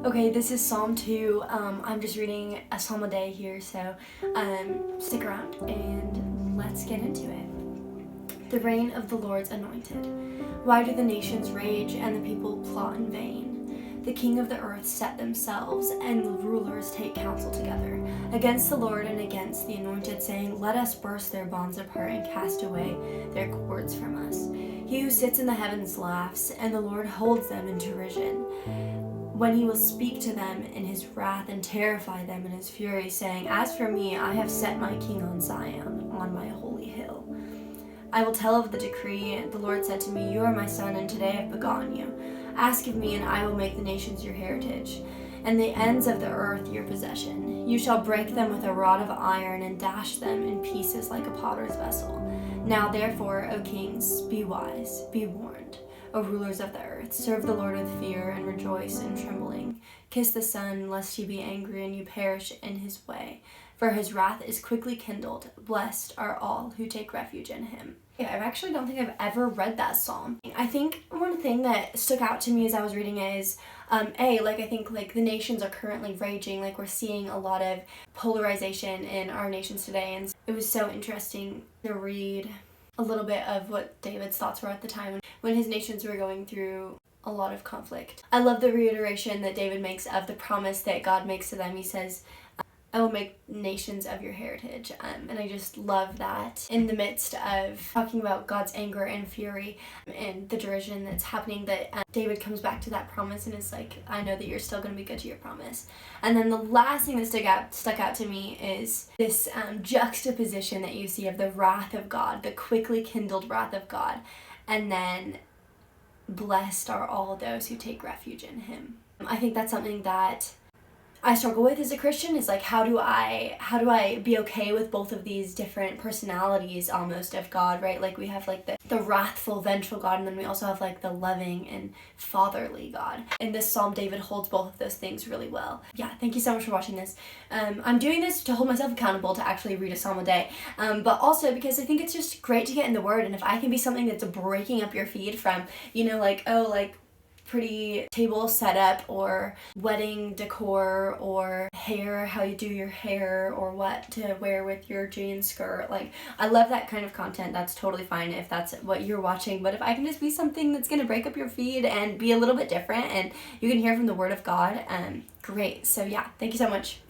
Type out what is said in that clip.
Okay, this is Psalm 2. I'm just reading a psalm a day here, so stick around and let's get into it. The reign of the Lord's anointed. Why do the nations rage and the people plot in vain? The king of the earth set themselves, and the rulers take counsel together against the Lord and against the anointed, saying, Let us burst their bonds apart and cast away their cords from us. He who sits in the heavens laughs, and the Lord holds them in derision. When he will speak to them in his wrath and terrify them in his fury, saying, As for me, I have set my king on Zion, on my holy hill. I will tell of the decree. The Lord said to me, You are my son, and today I have begotten you. Ask of me, and I will make the nations your heritage, and the ends of the earth your possession. You shall break them with a rod of iron, and dash them in pieces like a potter's vessel. Now therefore, O kings, be wise, be warned. O rulers of the earth, serve the Lord with fear and rejoice in trembling. Kiss the Son, lest he be angry and you perish in his way. For his wrath is quickly kindled. Blessed are all who take refuge in him. Yeah, I actually don't think I've ever read that psalm. I think one thing that stuck out to me as I was reading it is, I think the nations are currently raging. Like, we're seeing a lot of polarization in our nations today. And it was so interesting to read a little bit of what David's thoughts were at the time when his nations were going through a lot of conflict. I love the reiteration that David makes of the promise that God makes to them. He says, I will make nations of your heritage. And I just love that in the midst of talking about God's anger and fury and the derision that's happening, that David comes back to that promise and is like, I know that you're still going to be good to your promise. And then the last thing that stuck out to me is this juxtaposition that you see of the wrath of God, the quickly kindled wrath of God, and then blessed are all those who take refuge in him. I think that's something that I struggle with as a Christian, is like, how do I be okay with both of these different personalities almost of God, right? Like, we have like the wrathful, vengeful God, and then we also have like the loving and fatherly God. In this psalm, David holds both of those things really well. Yeah, thank you so much for watching this. I'm doing this to hold myself accountable to actually read a psalm a day, but also because I think it's just great to get in the Word, and if I can be something that's breaking up your feed from, pretty table setup or wedding decor or hair, how you do your hair, or what to wear with your jeans skirt. Like, I love that kind of content. That's totally fine if that's what you're watching. But if I can just be something that's going to break up your feed and be a little bit different and you can hear from the Word of God, great. So yeah, thank you so much.